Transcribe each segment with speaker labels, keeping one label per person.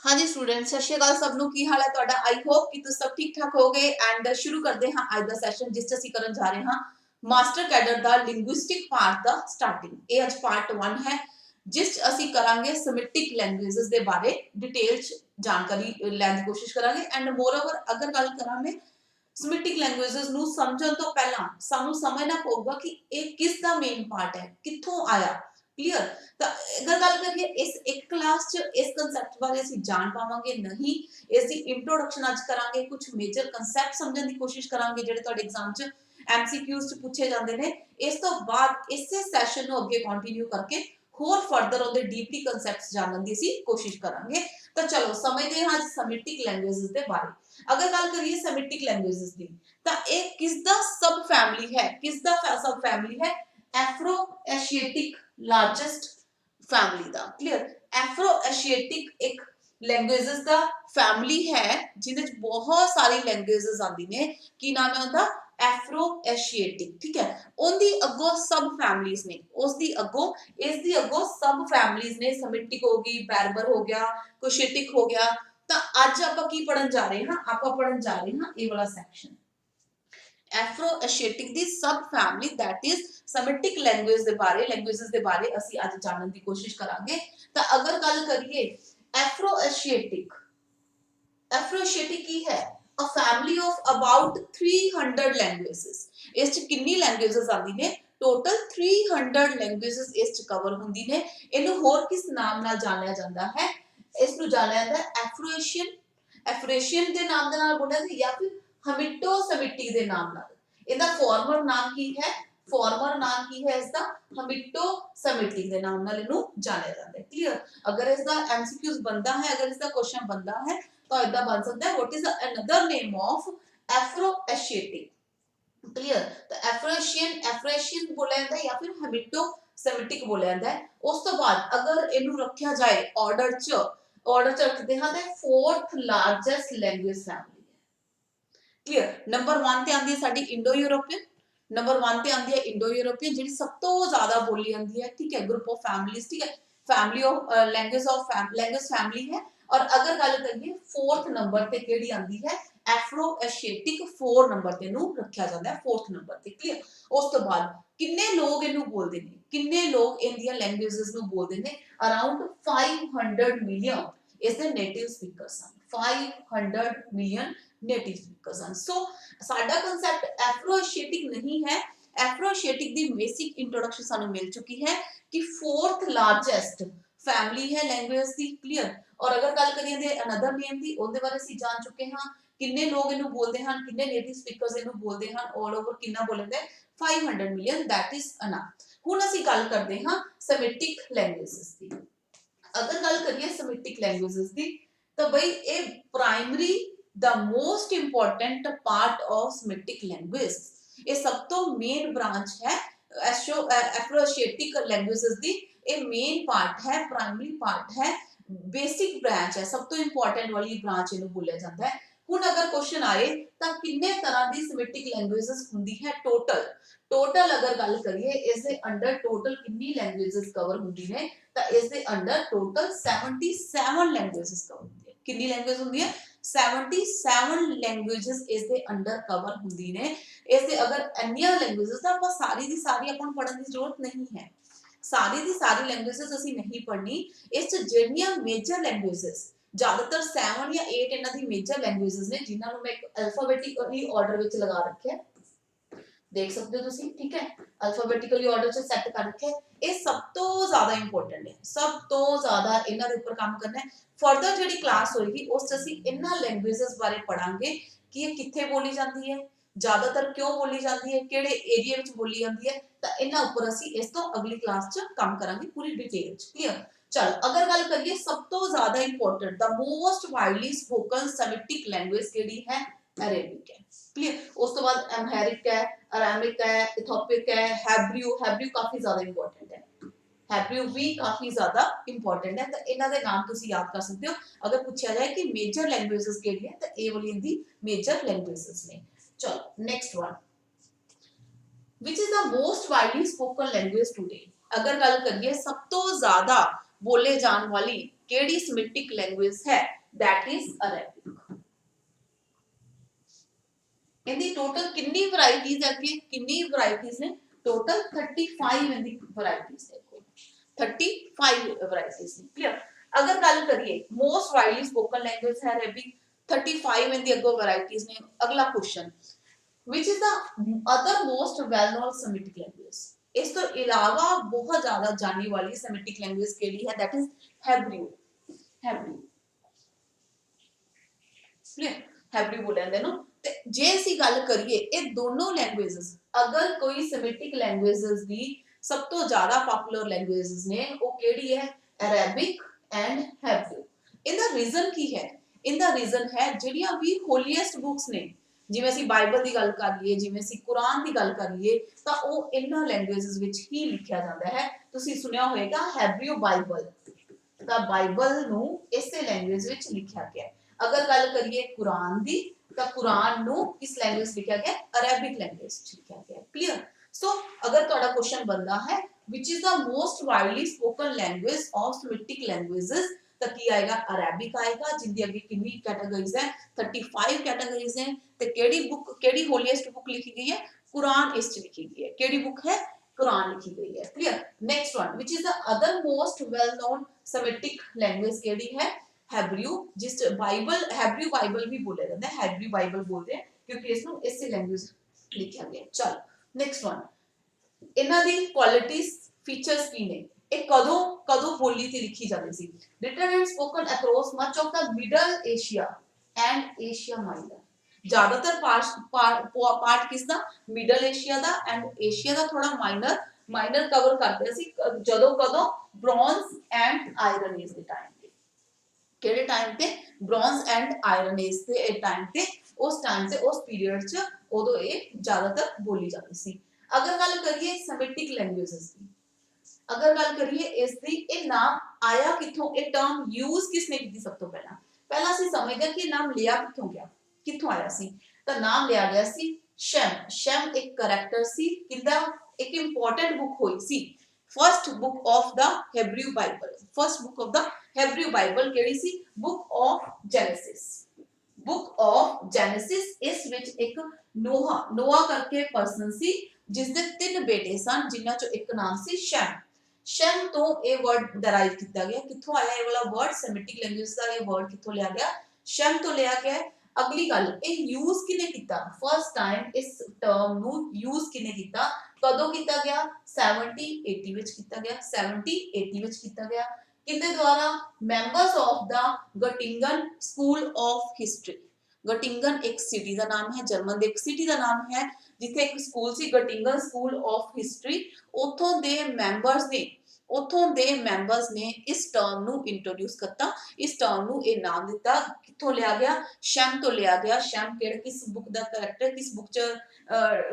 Speaker 1: हाँ जी स्टूडेंट, सत श्री अकाल सबनू, की हाल है तुहाडा? आई होप कि तुसीं सब ठीक ठाक होगे। एंड शुरू करते हैं आज का सैशन जिस असीं करन जा रहे हां मास्टर कैडर दा लिंग्विस्टिक पार्ट दा स्टार्टिंग। ये आज पार्ट 1 है जिस असीं करांगे सेमेटिक लैंग्वेजेस दे बारे डिटेल च जानकारी लैण दी कोशिश करांगे। एंड मोरओवर अगर गल करांगे सेमेटिक लैंग्वेजेस नू समझण तो पहला सानू समझना पऊगा कि ये किस दा मेन पार्ट है, कित्थों आया। क्लियर? तो अगर गल करिए इस एक क्लास च इस कांसेप्ट बारे ਅਸੀਂ ਜਾਣ ਪਾਵਾਂਗੇ ਨਹੀਂ। ਇਸ ਦੀ ਇੰਟਰੋਡਕਸ਼ਨ ਅੱਜ ਕਰਾਂਗੇ, ਕੁਝ ਮੇਜਰ ਕਾਨਸੈਪਟ ਸਮਝਣ ਦੀ ਕੋਸ਼ਿਸ਼ ਕਰਾਂਗੇ ਜਿਹੜੇ ਤੁਹਾਡੇ ਐਗਜ਼ਾਮ ਚ ਐਮਸੀਕਿਊਜ਼ ਚ ਪੁੱਛੇ ਜਾਂਦੇ ਨੇ। ਇਸ ਤੋਂ ਬਾਅਦ ਇਸੇ ਸੈਸ਼ਨ ਨੂੰ ਅੱਗੇ ਕੰਟੀਨਿਊ ਕਰਕੇ ਹੋਰ ਫਰਦਰ ਉਹਦੇ ਡੀਪਲੀ ਕਾਨਸੈਪਟਸ ਜਾਣਨ ਦੀ ਅਸੀਂ ਕੋਸ਼ਿਸ਼ ਕਰਾਂਗੇ। ਤਾਂ ਚਲੋ ਸਮਝਦੇ ਹਾਂ ਅੱਜ ਸੈਮੈਟਿਕ ਲੈਂਗੁਏजेस ਦੇ ਬਾਰੇ। अगर गल करिए सेमेटिक लैंग्वेजेस की तो एक किस दा सब फैमिली है, किस दा सब फैमिली है? एफ्रो एशियाटिक लार्जेस्ट फैमिली दा। क्लियर? एफ्रो एशियाटिक एक लैंग्वेजेस दा फैमिली है जिदे च बहुत सारी लैंग्वेजेस आंदी ने। की नाम है उनका? Afro Asiatic. ठीक है, उनदी अगो सब फैमिलीज ने, उसदी अगो इसदी अगो सब फैमिलीज ने। सेमेटिक हो गई, बैरबर हो गया, कुशिटिक हो गया। ਤਾਂ ਅੱਜ ਆਪਾਂ ਕੀ ਪੜਨ ਜਾ ਰਹੇ ਹਾਂ? ਆਪਾਂ ਪੜਨ ਜਾ ਰਹੇ ਹਾਂ ਇਹ ਵਾਲਾ ਸੈਕਸ਼ਨ एफ्रो एशियाटिक दी सब family that is Semitic language दे बारे लैंग्वेजेस दे बारे ਅਸੀਂ ਅੱਜ ਜਾਣਨ ਦੀ ਕੋਸ਼ਿਸ਼ ਕਰਾਂਗੇ। ਤਾਂ ਅਗਰ ਗੱਲ ਕਰੀਏ एफ्रो एशियाटिक की है? a family of about 300 languages। ਇਸ ਚ ਕਿੰਨੀ ਲੈਂਗੁਏजेस ਆਉਂਦੀ ਨੇ? ਟੋਟਲ 300 ਲੈਂਗੁਏजेस ਇਸ ਚ ਕਵਰ ਹੁੰਦੀ ਨੇ। ਇਹਨੂੰ ਹੋਰ ਕਿਸ ਨਾਮ ਨਾਲ ਜਾਣਿਆ ਜਾਂਦਾ ਹੈ? ਇਸ ਨੂੰ ਜਾਣਿਆ ਜਾਂਦਾ ਹੈ एफ्रेशियन ਦੇ ਨਾਮ ਦੇ ਨਾਲ ਬੋਲਿਆ ਸੀ ਜਾਂ ਫਿਰ ਹਮਿਟੋ सेमेटिक ਦੇ ਨਾਮ ਨਾਲ। ਇਹਦਾ ਫਾਰਮਰ ਨਾਮ ਕੀ ਹੈ? ਫਾਰਮਰ ਨਾਮ ਕੀ ਹੈ ਇਸਦਾ? ਹਮਿਟੋ सेमेटिक ਦੇ ਨਾਮ ਨਾਲ ਇਹਨੂੰ ਜਾਣਿਆ ਜਾਂਦਾ ਹੈ। ਕਲੀਅਰ? ਅਗਰ ਇਸਦਾ ਐਮਸੀਕਿਊਜ਼ ਬੰਦਾ ਹੈ, ਅਗਰ ਇਸਦਾ ਕੁਐਸਚਨ ਬੰਦਾ ਹੈ ਤਾਂ ਇਦਾਂ ਬਣ ਸਕਦਾ ਹੈ what is another name of Afro Asiatic. Clear? तो एफ्रेशियन बोलिया जाता है या फिर हमिटो सेमेटिक बोलिया जाता है। उस तो बाद अगर इनू रखा जाए ऑर्डर च रखते हैं तो फोर्थ लार्जेस्ट लैंग्वेज फैमिली है। क्लियर? नंबर 1 ते आंदी है साडी इंडो यूरोपियन। नंबर 1 ते आंदी है इंडो यूरोपियन जिहड़ी सब तो ज्यादा बोली जाती है। ठीक है, ग्रुप ऑफ फैमिलीज। ठीक है, फैमिली ऑफ लैंग्वेज फैमिली है। और अगर गल करिए फोर्थ नंबर ते केड़ी आंदी है? एफ्रो एशियाटिक 4 नंबर ते नु रखा जाता है, फोर्थ नंबर ते। क्लियर? उस तो बाद किन्ने लोग इनू बोलते ने? किन्ने लोग इंडियन लैंग्वेजेस नु बोलते ने? अराउंड 500 मिलियन इसके नेटिव स्पीकर्स हैं। 500 मिलियन नेटिव स्पीकर्स हैं। सो साडा कांसेप्ट एफ्रो एशियाटिक नहीं है। Afro Asiatic the basic introduction सानू मिल चुकी है कि फोर्थ लार्जेस्ट फैमिली है लैंग्वेज दी। क्लियर? और अगर गल करिए दे अनदर नेम दी ਉਹਦੇ ਬਾਰੇ ਅਸੀਂ ਜਾਣ ਚੁੱਕੇ ਹਾਂ। ਕਿੰਨੇ ਲੋग ਇਹਨੂੰ ਬੋਲਦੇ ਹਨ, ਕਿੰਨੇ ਨੇਟਿਵ ਸਪੀਕਰਸ ਇਹਨੂੰ ਬੋਲਦੇ ਹਨ, ਆਲ ਓਵਰ ਕਿੰਨਾ ਬੋਲਦੇ? 500 ਮਿਲੀਅਨ। That is enough. ਹੁਣ ਅਸੀਂ ਗੱਲ ਕਰਦੇ ਹਾਂ सेमेटिक लैंग्वेजेस ਦੀ। अगर गल करिए सेमेटिक लैंग्वेजेस दी तो भाई ये primary the most important part of Semitic language. ये सब तो मेन ब्रांच है एफ्रो एशियाटिक लैंग्वेजेस दी। ये मेन पार्ट है, प्राइमरी पार्ट है, बेसिक ब्रांच है, सब तो इंपॉर्टेंट वाली ब्रांच इन्हें बोला जाता है। हुन अगर क्वेश्चन आए तो किन्ने तरह दी सेमेटिक लैंग्वेजेस हुंदी है? टोटल अगर गल करिए इस दे अंडर टोटल कितनी लैंग्वेजेस कवर हुंदी ने? तो इस दे अंडर टोटल 77 लैंग्वेजेस कवर हुंदी है। कितनी लैंग्वेज हुंदी है? 77 लैंग्वेजेस इस दे अंडर कवर हुंदी ने। इस दे अगर अन्य लैंग्वेजेस तो आप सारी दी सारी अपन पढ़ने की जरूरत नहीं है। सारी दी सारी लैंग्वेजेस ਅਸੀਂ नहीं पढ़नी। इस ਜਿਹੜੀਆਂ मेजर लैंग्वेजेस ज्यादातर 7 या 8 ਇਹਨਾਂ ਦੀ मेजर लैंग्वेजेस ने जिन्हां ਨੂੰ मैं अल्फाबेटिकली ऑर्डर ਵਿੱਚ लगा रखा है। देख सकते हो तुसी। ठीक है, अल्फाबेटिकली ऑर्डर से सेट कर रखे। ये सब तो ज्यादा इंपॉर्टेंट है, सब तो ज्यादा इन्हां दे ऊपर काम करना है। फर्दर जेडी क्लास होएगी उस च ਅਸੀਂ इन्हां लैंग्वेजेस बारे पढ़ांगे कि ये किथे बोली जाती है, ज्यादातर क्यों बोली जाती है, केड़े एरिया विच बोली जाती है। तो इन्हां ऊपर ਅਸੀਂ इस तो अगली क्लास च काम करांगे पूरी डिटेल च। क्लियर? चल अगर गल करिए सब तो ज्यादा important the most widely spoken Semitic language केड़ी है? अरेबिक है। क्लियर? उस तो बाद अम्हारिक है, अरामिक है, इथोपिक है, हैब्रू काफी ज्यादा इंपॉर्टेंट है। हैब्रू भी काफी ज्यादा इंपॉर्टेंट है। तो इन्हां दे नाम तुसी याद कर सकते हो। अगर पूछा जाए कि मेजर लैंग्वेजेस केड़ी है तो ए वाली इनदी मेजर लैंग्वेजेस ने। चलो next one, which is the most widely spoken language today? अगर गल करिए सब तो ज्यादा बोले जाने वाली केड़ी सेमिटिक लैंग्वेज है, दैट इज अरेबिक। इनकी टोटल कितनी वैरायटीज है, कितनी वैरायटीज ने, टोटल 35 इनकी वैरायटीज है, 35 वैरायटीज ने, क्लियर। अगर गल करिए मोस्ट वाइडली स्पोकन लैंग्वेज है अरेबिक, 35 इनकी अगो वैरायटीज ने। अगला question, which is the other most well known Semitic language, इस तो इलावा बहुत ज्यादा जानी वाली सेमिटिक लैंग्वेज केड़ी है, that is Hebrew. Hebrew, clear, Hebrew बोले जांदे नो। ते जे ਅਸੀਂ ਗੱਲ करिए ਇਹ दोनों लैंग्वेजेस, अगर कोई सेमिटिक लैंग्वेजेस दी सब तो ज्यादा पॉपुलर लैंग्वेजेस ने वो केड़ी है, अरेबिक एंड हेब्रू। इनदा रीजन की है, इनदा रीजन है ਜਿਹੜੀਆਂ ਵੀ ਹੋਲੀएस्ट बुक्स ने, ਜਿਵੇਂ ਅਸੀਂ ਬਾਈਬਲ ਦੀ ਗੱਲ ਕਰ ਲਈਏ, ਜਿਵੇਂ ਅਸੀਂ ਕੁਰਾਨ ਦੀ ਗੱਲ ਕਰ ਲਈਏ, ਤਾਂ ਉਹ ਇਹਨਾਂ ਲੈਂਗੁਏजेस ਵਿੱਚ ਹੀ ਲਿਖਿਆ ਜਾਂਦਾ ਹੈ। ਤੁਸੀਂ ਸੁਣਿਆ ਹੋਵੇਗਾ ਹੈਬਰੂ ਬਾਈਬਲ, ਤਾਂ ਬਾਈਬਲ ਨੂੰ ਇਸੇ ਲੈਂਗੁਏਜ ਵਿੱਚ ਲਿਖਿਆ ਗਿਆ ਹੈ। ਅਗਰ ਗੱਲ ਕਰੀਏ ਕੁਰਾਨ ਦੀ, ਤਾਂ ਕੁਰਾਨ ਨੂੰ ਕਿਸ ਲੈਂਗੁਏਜ ਲਿਖਿਆ ਗਿਆ, ਅਰੈਬਿਕ ਲੈਂਗੁਏਜ ਵਿੱਚ ਲਿਖਿਆ ਗਿਆ, ਕਲੀਅਰ। ਸੋ ਅਗਰ ਤੁਹਾਡਾ ਕੁਐਸਚਨ ਬਣਦਾ ਹੈ which is the most widely spoken language of Semitic languages, ਤਾਂ ਕੀ ਆਏਗਾ, ਅਰੈਬਿਕ ਆਏਗਾ, ਜਿੰਦੀ ਅੱਗੇ ਕਿੰਨੀ ਕੈਟਾਗਰੀਜ਼ ਹੈ, 35 ਕੈਟਾਗਰੀਜ਼ ਹੈ। ਤੇ ਕਿਹੜੀ ਬੁੱਕ, ਕਿਹੜੀ ਹੋਲੀएस्ट बुक लिखी गई है, कुरान इस लिखी गई है। केड़ी बुक है, कुरान लिखी गई है, clear. Next one, which is the other most well known Semitic language केड़ी है, हेब्रू, जिस बाइबल, हेब्रू बाइबल भी बोला जाता है, हेब्रू बाइबल बोलते हैं क्योंकि इसनु इस लैंग्वेज लिखा गया। चलो नेक्स्ट वन, इन्हां दी क्वालिटीज फीचर्स की ने, ਇਹ ਕਦੋਂ ਕਦੋਂ ਬੋਲੀ ਤੇ ਲਿਖੀ ਜਾਂਦੀ ਸੀ, written and spoken across much of the middle Asia and Asia Minor। ज्यादातर पार्ट किसदा, मिडल एशिया दा एंड एशिया दा थोड़ा माइनर माइनर कवर करते सी, जदों कदों ब्रॉन्ज एंड आयरन एज दे टाइम ते, केड़े टाइम ते, ब्रॉन्ज एंड आयरन एज दे टाइम ते, उस टाइम ते उस पीरियड च उदों ये ज्यादातर बोली जाती सी। अगर गल करिए सेमिटिक लैंग्वेजेस की, अगर गल करिए इस दी, ये नाम आया किथों, ये टर्म यूज किसने की, सब तो पहला पहला ਅਸੀਂ ਸਮਝਦੇ ਕਿ ਨਾਮ ਲਿਆ ਕਿੱਥੋਂ ਗਿਆ, ਕਿੱਥੋਂ ਆਇਆ ਸੀ, ਤਾਂ ਨਾਮ ਲਿਆ ਗਿਆ ਸੀ ਸ਼ੈਮ। ਸ਼ੈਮ ਇੱਕ ਕੈਰੈਕਟਰ ਸੀ ਕਿੰਦਾ, ਇੱਕ ਇੰਪੋਰਟੈਂਟ ਬੁੱਕ ਹੋਈ ਸੀ, first book of the Hebrew Bible. First book of the Hebrew Bible ਕਿਹੜੀ ਸੀ, book of Genesis. Book of Genesis, ਇਸ ਵਿੱਚ ਇੱਕ ਨੋਹਾ, ਨੋਆ ਕਰਕੇ ਪਰਸਨ ਸੀ ਜਿਸ ਦੇ 3 ਬੇਟੇ ਸਨ, ਜਿਨ੍ਹਾਂ ਚੋਂ ਇੱਕ ਨਾਮ ਸੀ ਸ਼ੈਮ। शैम तो ये वर्ड डराइव किया गया, किथों आया ये वाला वर्ड, सेमिटिक लैंग्वेज का ये वर्ड किथों लिया गया, शैम तो लिया गया है। अगली गल, ये यूज किने कीता, फर्स्ट टाइम इस टर्म नु यूज किने कीता, कदों कीता गया, 70-80 विच कीता गया, 70-80 विच कीता गया। किंदे द्वारा, members of the Gottingen school of history. Gottingen एक सिटी का नाम है, जर्मन दे एक सिटी का नाम है जिथे एक स्कूल सी, गटिंगन स्कूल ऑफ हिस्ट्री। उथों दे मैंबर्स ने, उथों दे मैंबर्स ने इस टर्म नु इंट्रोड्यूस करता, इस टर्म नु ये नाम दिता। किथों लिया गया, शैम तो लिया गया। शैम केड़ा, किस बुक दा कैरेक्टर, किस बुक च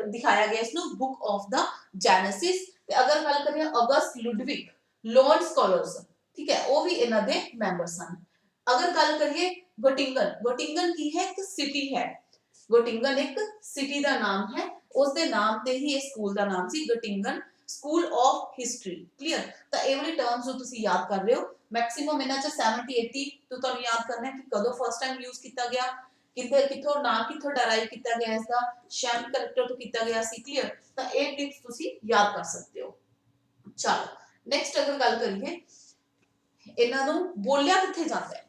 Speaker 1: दिखाया गया इसनु, बुक ऑफ द जेनेसिस। ते अगर गल करिए ऑगस्ट लुडविग लॉर्ड स्कॉलर्स, ठीक है, वो भी इन्हां दे मैंबर सन। अगर गल करिए गोटिंगन, गोटिंगन की है, एक सिटी है, गोटिंगन एक सिटी दा नाम है, उस दे नाम ते ही इस स्कूल दा नाम सी गोटिंगन स्कूल ऑफ हिस्ट्री, क्लियर। तो ये वाली टर्म्स जो तुसी याद कर रहे हो, मैक्सिमम इन्हां च 70-80 तो तुहानू याद करना है कि कदों फर्स्ट टाइम यूज किया गया, किथे किथों नाम किथों डराइव किया गया, इसका शैम कैरेक्टर तो किया गया सी, क्लियर। तो ये टिप्स तुसी याद कर सकते हो। चलो नेक्स्ट अगर गल करिए इन्हां नू बोलिया किथे जाता है,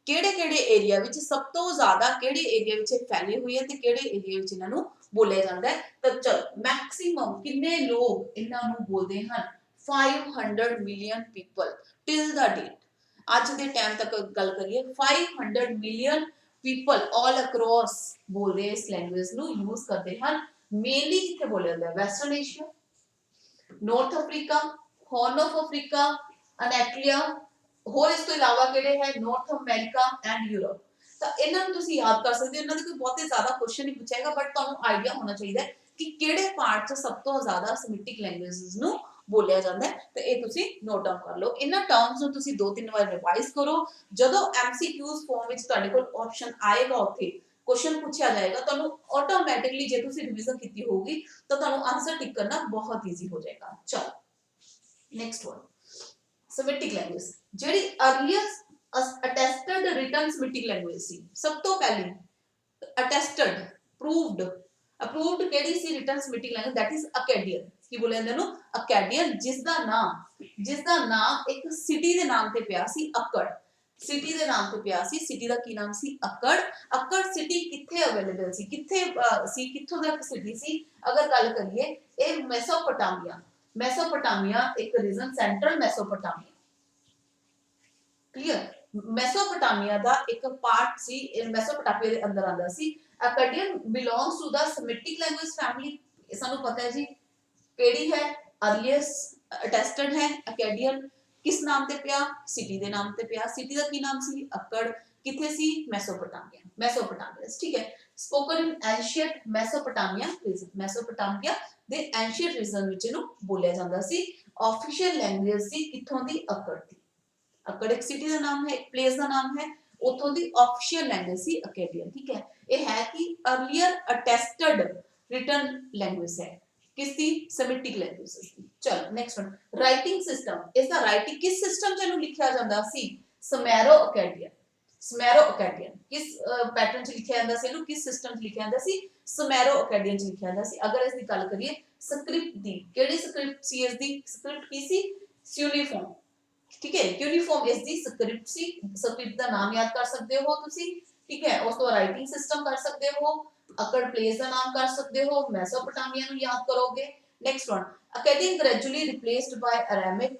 Speaker 1: ਕਿਹੜੇ-ਕਿਹੜੇ ਏਰੀਆ ਵਿੱਚ ਸਭ ਤੋਂ ਜ਼ਿਆਦਾ ਕਿਹੜੇ ਏਰੀਆ ਵਿੱਚ ਫੈਲੇ ਹੋਏ ਹੈ ਤੇ ਕਿਹੜੇ ਏਰੀਆ ਵਿੱਚ ਇਹਨਾਂ ਨੂੰ ਬੋਲਿਆ ਜਾਂਦਾ ਹੈ। ਤਾਂ ਚਲੋ ਮੈਕਸਿਮਮ ਕਿੰਨੇ ਲੋਕ ਇਹਨਾਂ ਨੂੰ ਬੋਲਦੇ ਹਨ, 500 ਮਿਲੀਅਨ ਪੀਪਲ ਟਿਲ ਦਾ ਡੇਟ। ਅੱਜ ਦੇ ਟਾਈਮ ਤੱਕ ਗੱਲ ਕਰੀਏ 500 ਮਿਲੀਅਨ ਪੀਪਲ ਆਲ ਅਕ੍ਰੋਸ ਬੋਲਦੇ ਇਸ ਲੈਂਗੁਏਜ ਨੂੰ, ਯੂਜ਼ ਕਰਦੇ ਹਨ। ਮੇਨਲੀ ਕਿੱਥੇ ਬੋਲਿਆ ਜਾਂਦਾ ਹੈ, western Asia, north Africa, horn of Africa, Anatolia, ਹੋਰ ਇਸ ਤੋਂ ਇਲਾਵਾ ਕਿਹੜੇ ਹੈ, ਨਾਰਥ ਅਮਰੀਕਾ ਐਂਡ ਯੂਰਪ। ਤਾਂ ਇਹਨਾਂ ਨੂੰ ਤੁਸੀਂ ਯਾਦ ਕਰ ਸਕਦੇ ਹੋ। ਇਹਨਾਂ ਦੇ ਕੋਈ ਬਹੁਤੇ ਜ਼ਿਆਦਾ ਕੁਐਸਚਨ ਨਹੀਂ ਪੁੱਛੇਗਾ, ਬਟ ਤੁਹਾਨੂੰ ਆਈਡੀਆ ਹੋਣਾ ਚਾਹੀਦਾ ਹੈ ਕਿ ਕਿਹੜੇ ਪਾਰਟ 'ਚ ਸਭ ਤੋਂ ਜ਼ਿਆਦਾ ਸੈਮਿਟਿਕ ਲੈਂਗੁਏजेस ਨੂੰ ਬੋਲਿਆ ਜਾਂਦਾ ਹੈ। ਤੇ ਇਹ ਤੁਸੀਂ ਨੋਟ ਡਾਊਨ ਕਰ ਲਓ। ਇਹਨਾਂ ਟਰਮਸ ਨੂੰ ਤੁਸੀਂ 2-3 ਵਾਰ ਰਿਵਾਈਜ਼ ਕਰੋ। ਜਦੋਂ ਐਮਸੀਕਿਊਜ਼ ਫਾਰਮ ਵਿੱਚ ਤੁਹਾਡੇ ਕੋਲ ਆਪਸ਼ਨ ਆਏਗਾ, ਉੱਥੇ क्वेश्चन पूछा जाएगा, ਤੁਹਾਨੂੰ ਆਟੋਮੈਟਿਕਲੀ ਜੇ ਤੁਸੀਂ ਰਿਵੀਜ਼ਨ ਕੀਤੀ ਹੋਊਗੀ ਤਾਂ ਤੁਹਾਨੂੰ ਆਨਸਰ ਟਿਕ ਕਰਨਾ ਬਹੁਤ ਈਜ਼ੀ ਹੋ ਜਾਏਗਾ। ਚਲੋ नेक्स्ट वन, Semitic language ਜਿਹੜੀ earliest attested written Semitic language सी सब तो पहली अटेस्टेड प्रूव्ड अप्रूव्ड केड़ी सी written Semitic language that is Akkadian की बोले ਜਾਂਦੇ ਨੂੰ अकेडियन जिस दा नाम एक सिटी दे नाम ते पिया सी अक्कड़ सिटी दे नाम ते पिया सी सिटी दा की नाम सी अक्कड़ अक्कड़ सिटी किथे अवेलेबल सी किथे सी किथों दा सिटी सी अगर गल करिए ए मेसोपोटामिया एक region central Mesopotamia clear Mesopotamia दा एक पार्ट सी मेसोपोटामिया दे अंदर आंदा सी Akkadian belongs to the Semitic language family सानू पता है जी केड़ी है अर्लीस्ट अटेस्टेड है अकेडियन किस नाम ते पिया सिटी दे नाम ते पिया सिटी दा की नाम सी अक्कड़ किथे सी मेसोपोटामिया ठीक है स्पोकन इन एंशिएंट मेसोपोटामिया दे एंशिएंट रीजन विच नु बोलिया जांदा सी ऑफिशियल लैंग्वेज सी किथों दी अक्कड़ दी अक्कड़ एक सिटी का नाम है एक प्लेस का नाम है उथों दी ऑफिशियल लैंग्वेज सी अकेडियन ठीक है ये है कि अर्लियर अटेस्टेड रिटन लैंग्वेज है किसकी सेमिटिक लैंग्वेजेस की चलो नेक्स्ट वन राइटिंग सिस्टम इसका राइटिंग किस सिस्टम च लिखा जांदा सी सुमेरो अकेडियन किस पैटर्न च लिखा जांदा सी इनु किस सिस्टम च लिखा जांदा सी सुमेरो अकेडियन च लिखा जांदा सी अगर इस दी गल करिए स्क्रिप्ट दी केड़ी स्क्रिप्ट सी इस दी स्क्रिप्ट की सी यूनिफॉर्म ठीक है यूनिफॉर्म इज दी स्क्रिप्ट सी स्क्रिप्ट का नाम याद कर सकते हो तुसी ठीक है उस तो राइटिंग सिस्टम कर सकते हो अक्कड़ प्लेस का नाम कर सकते हो मेसोपोटामिया नु याद करोगे next one Akkadian gradually replaced by Aramaic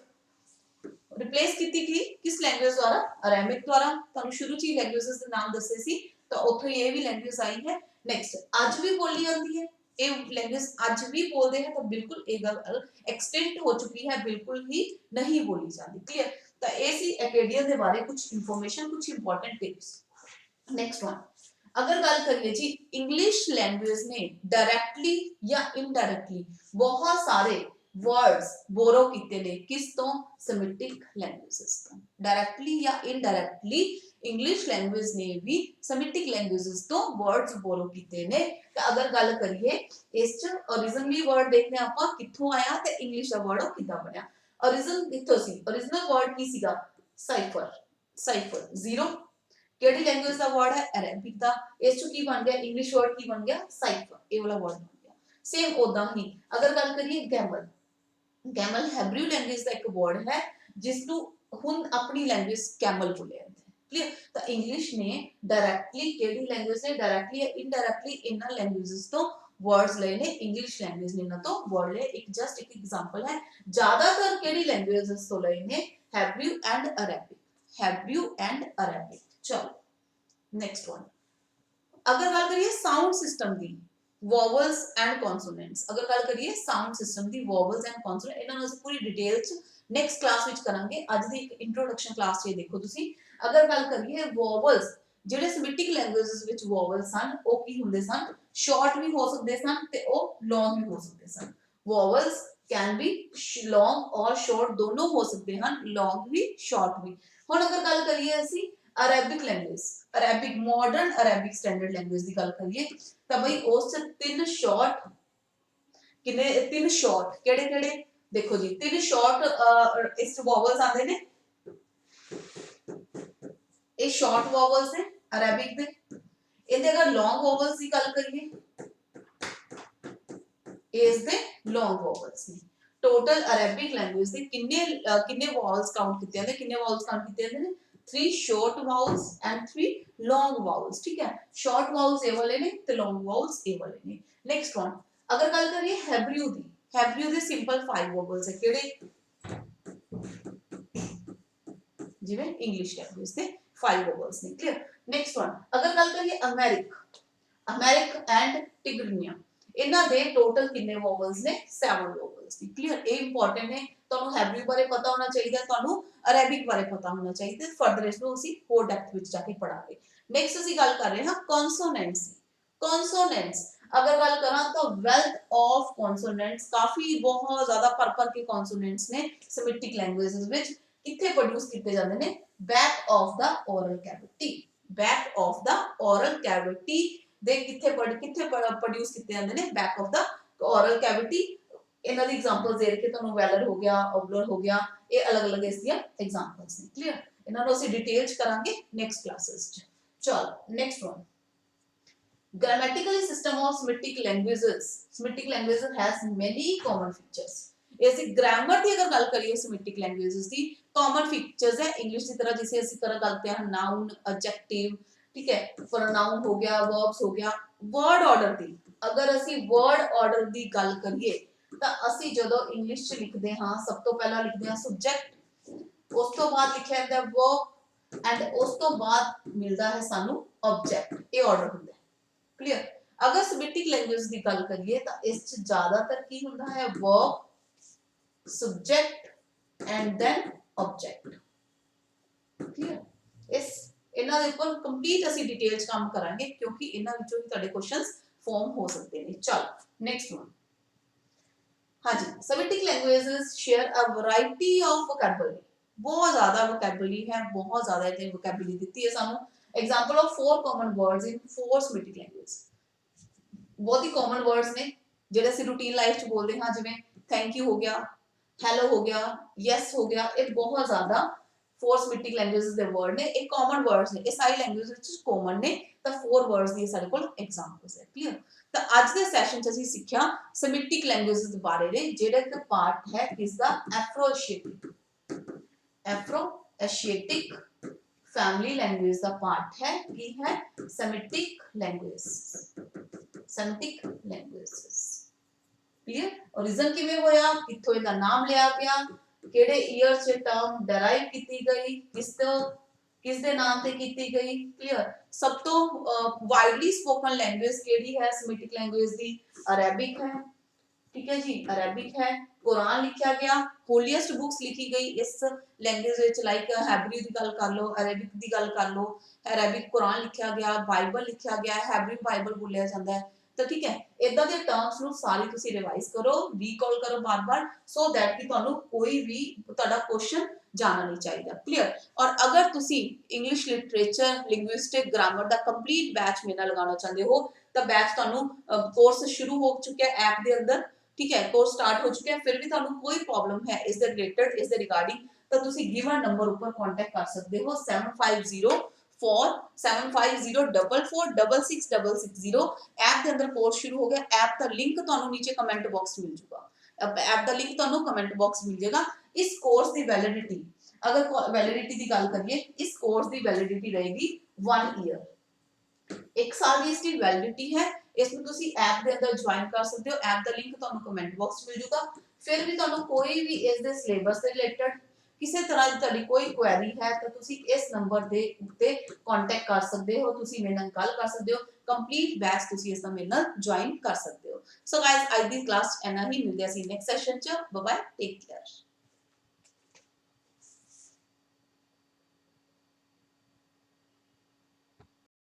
Speaker 1: replace कीती की किस लैंग्वेज द्वारा अरामिक द्वारा तानु शुरू ची लैंग्वेजेस दे नाम दसे सी तो ओथों ये भी लैंग्वेज आई है नेक्स्ट आज भी बोली जाती है ये लैंग्वेज आज भी बोलते हैं तो बिल्कुल एक गल एक्सटेंट हो चुकी है बिल्कुल ही नहीं बोली जाती क्लियर तो ये सी अकेडियन के बारे कुछ इंफॉर्मेशन कुछ इंपॉर्टेंट टिप्स नेक्स्ट वन अगर गल करिए जी इंग्लिश लैंग्वेज ने डायरेक्टली या इनडायरेक्टली बहुत सारे वर्ड्स बोरो कीते ने किस तो सेमिटिक लैंग्वेजेस तो डायरेक्टली या इनडायरेक्टली इंग्लिश लैंग्वेज ने भी सेमिटिक लैंग्वेजेस तो वर्ड्स बोरो कीते ने तो अगर गल करिए इस च ओरिजिनली वर्ड देखने आपा किथों आया ते इंग्लिश दा वर्ड किदा बनया ओरिजिन किथों सी ओरिजिनल वर्ड की सीगा साइफर जीरो केडी लैंग्वेज दा वर्ड है अरेबिक दा इस च की बन गया इंग्लिश वर्ड की बन गया साइफर ये वाला वर्ड बन गया सेम ओदा ही अगर गल करिए गैमल हैब्रू लैंग्वेज का एक वर्ड है जिसनु हुन अपनी लैंग्वेज कैमल बोले जाते हैं क्लियर तो इंग्लिश ने डायरेक्टली केडी लैंग्वेज ने डायरेक्टली या इनडायरेक्टली इनना लैंग्वेजेस तो वर्ड्स ले ने इंग्लिश लैंग्वेज ने ना तो वर्ड ले एक जस्ट एक एग्जांपल है ज्यादातर केडी लैंग्वेजेस तो ले ने हैब्रू एंड अरेबिक चलो नेक्स्ट वन अगर गल करिए sound system the vowels and consonants अगर गल करिए sound system the vowels and consonant इना नु पूरी डिटेल च नेक्स्ट क्लास विच करांगे आज दी एक इंट्रोडक्शन क्लास ये देखो तुसी अगर गल करिए वोवल्स जेडे सेमिटिक लैंग्वेजेस विच वोवल्स सन ओ की हुंदे सन शॉर्ट भी हो सकदे सन ते ओ लॉन्ग भी हो सकदे सन वोवल्स कैन बी लॉन्ग और शॉर्ट दोनों हो सकते हैं लॉन्ग भी शॉर्ट भी हुन अगर गल करिए ਅਸੀਂ Arabic language Arabic modern Arabic standard language की गल करिए तो भाई उस तीन शॉर्ट किने तीन शॉर्ट केड़े केड़े देखो जी तीन शॉर्ट इस वोवल्स आंदे ने ये शॉर्ट वोवल्स है अरेबिक दे इनदे अगर लॉन्ग वोवल्स की गल करिए इस दे लॉन्ग वोवल्स ने टोटल अरेबिक लैंग्वेज दे किन्ने किन्ने वोवल्स काउंट कीते जांदे किन्ने वोवल्स काउंट कीते जांदे ने 3 short vowels and 3 long vowels ठीक है short vowels ए वाले ने ते long vowels ए वाले ने नेक्स्ट वन अगर गल करिए हैब्रू दे सिंपल 5 vowels है केड़े जिवें इंग्लिश लैंग्वेज दे 5 vowels ने क्लियर नेक्स्ट वन अगर गल करिए अमेरिक एंड टिग्रिनिया इना दे टोटल किन्ने वोवल्स ने 7 वोवल्स ने क्लियर ए इंपॉर्टेंट है ਤੁਹਾਨੂੰ ਹੈਬਰੂ ਬਾਰੇ ਪਤਾ ਹੋਣਾ ਚਾਹੀਦਾ ਤੁਹਾਨੂੰ ਅਰੇਬਿਕ ਬਾਰੇ ਪਤਾ ਹੋਣਾ ਚਾਹੀਦਾ ਫਰਦਰ ਇਸ ਨੂੰ ਅਸੀਂ ਹੋਰ ਡੈਪਥ ਵਿੱਚ ਜਾ ਕੇ ਪੜਾਂਗੇ ਨੈਕਸਟ ਅਸੀਂ ਗੱਲ ਕਰ ਰਹੇ ਹਾਂ ਕੌਨਸੋਨੈਂਟਸ अगर गल करा तो वेल्थ ऑफ कॉन्सोनेंट्स काफी बहुत ज्यादा पर के कॉन्सोनेंट्स ने सेमिटिक लैंग्वेजेस विच किथे प्रोड्यूस किए जाते हैं back of the oral cavity दे किथे प्रोड्यूस किए जाते हैं back of the oral cavity ਇਹਨਾਂ ਦੀ ਐਗਜ਼ਾਮਪਲਸ ਦੇ ਕੇ ਤੁਹਾਨੂੰ ਵੈਲਰ ਹੋ ਗਿਆ, ਓਬਲਰ ਹੋ ਗਿਆ, ਇਹ ਅਲੱਗ-ਅਲੱਗ ਇਸ ਦੀਆਂ ਐਗਜ਼ਾਮਪਲਸ ਨੇ। ਕਲੀਅਰ? ਇਹਨਾਂ ਨੂੰ ਅਸੀਂ ਡਿਟੇਲ ਚ ਕਰਾਂਗੇ ਨੈਕਸਟ ਕਲਾसेस ਚ। ਚਲ next one, grammatical system of Semitic languages. Semitic languages has many common features. ऐसे ग्रामर की अगर गल करिए Semitic languages की कॉमन फीचर्स है इंग्लिश की तरह, जिसे ਅਸੀਂ कर करते हैं नाउन, एडजेक्टिव, ठीक है, प्रोनाउन हो गया, वर्ब्स हो गया। वर्ड ऑर्डर की अगर ਅਸੀਂ वर्ड ऑर्डर की गल करिए ਤਾਂ ਅਸੀਂ ਜਦੋਂ ਇੰਗਲਿਸ਼ ਚ ਲਿਖਦੇ ਹਾਂ ਸਭ ਤੋਂ ਪਹਿਲਾਂ ਲਿਖਦੇ ਹਾਂ ਸਬਜੈਕਟ, ਉਸ ਤੋਂ ਬਾਅਦ ਲਿਖਿਆ ਜਾਂਦਾ ਹੈ verb ਐਂਡ ਉਸ ਤੋਂ ਬਾਅਦ ਮਿਲਦਾ ਹੈ ਸਾਨੂੰ ऑब्जेक्ट। ਇਹ ਆਰਡਰ ਹੁੰਦਾ ਹੈ। क्लियर? अगर सेमिटिक लैंग्वेज की गल करिए तो इस ज्यादातर की होता है verb, subject and then object. Clear? इस इना दे ऊपर कंप्लीट ਅਸੀਂ डिटेल च काम करांगे क्योंकि इना विचों ही ਤੁਹਾਡੇ क्वेश्चंस फॉर्म हो सकते हैं। चल नेक्स्ट वन, हाँ जी, Semitic languages share a variety of vocabulary. बहुत ज्यादा वोकैबुलरी है, बहुत ज्यादा इतनी वोकैबुलरी दी है सानू। Example of 4 common words in 4 Semitic language. बहुत ही कॉमन वर्ड्स ने ਜਿਹੜੇ ਅਸੀਂ रूटीन लाइफ च बोलते हैं, जिवें थैंक यू हो गया, हेलो हो गया, यस हो गया। ये बहुत ज्यादा 4 सेमिटिक लैंग्वेजेस दे वर्ड ने, ये कॉमन वर्ड्स ने, ये सारी लैंग्वेज विच कॉमन ने। तो 4 वर्ड्स दी साडे कोल एग्जांपल्स है। क्लियर? तो आज दे सैशन च ਅਸੀਂ ਸਿੱਖਿਆ सेमिटिक लैंग्वेजेस ਦੇ ਬਾਰੇ ਦੇ, ਜਿਹੜਾ ਇੱਕ ਪਾਰਟ ਹੈ ਕਿਸ ਦਾ, एफ्रो एशियाटिक फैमिली लैंग्वेज का पार्ट है की है Semitic language. Semitic languages. Clear? Origin किवें होया, किथों इहदा नाम लिया गया, केड़े ईयर से टर्म डेराइव कीती गई, किस दे नाम ते कीती गई। क्लियर? सब तो वाइडली स्पोकन लैंग्वेज केड़ी है सेमिटिक लैंग्वेज दी, अरेबिक है। ठीक है जी, अरेबिक है। कुरान लिखा गया, होलीएस्ट बुक्स लिखी गई इस लैंग्वेज विच, लाइक हैब्रू दी गल कर लो, अरेबिक दी गल कर लो। अरेबिक कुरान लिखा गया, बाइबल लिखा गया, हैब्रू बाइबल बोलिया जाता है। तो ठीक है, इदां दे टर्म्स नु सारी तुसी रिवाइज करो, रीकॉल करो बार-बार, सो दैट कि तुहानू कोई भी तुहाडा क्वेश्चन जाना नहीं चाहिए। क्लियर? और अगर तुसी इंग्लिश लिटरेचर, लिंग्विस्टिक, ग्रामर दा कंप्लीट बैच मेरे नाल लगाना चाहते हो तो बैच तुहानू कोर्स शुरू हो चुका है ऐप दे अंदर। ठीक है, कोर्स स्टार्ट हो चुका है। फिर भी तुहानू कोई प्रॉब्लम है इस दे रिलेटेड, इस दे रिगार्डिंग, तो तुसी गिवन नंबर ऊपर कांटेक्ट कर सकते हो 75044750446660। ऐप के अंदर कोर्स शुरू हो गया। ऐप का लिंक तुहानू नीचे कमेंट बॉक्स मिल जाएगा। ऐप का लिंक तुहानू कमेंट बॉक्स मिल जाएगा। इस कोर्स की वैलिडिटी, अगर वैलिडिटी की गल करिए, इस कोर्स की वैलिडिटी रहेगी 1 ईयर। 1 साल की इसकी वैलिडिटी है। इसमें तुसी ऐप दे अंदर ज्वाइन कर सकते हो। ऐप दा लिंक तुहानू कमेंट बॉक्स मिल जाएगा। फिर भी तुहानू कोई भी इस दे सिलेबस से रिलेटेड किसी तरह की तुहाडी कोई क्वेरी है तो तुसी इस नंबर दे उत्ते कांटेक्ट कर सकते हो, तुसी मेरे नाल गल कर सकते हो। कंप्लीट बैच तुसी इसदा मेरे नाल ज्वाइन कर सकते हो। सो गाइस, आज दी क्लास एना ही, मिलदे असीं नेक्स्ट सेशन च। Bye bye, take care.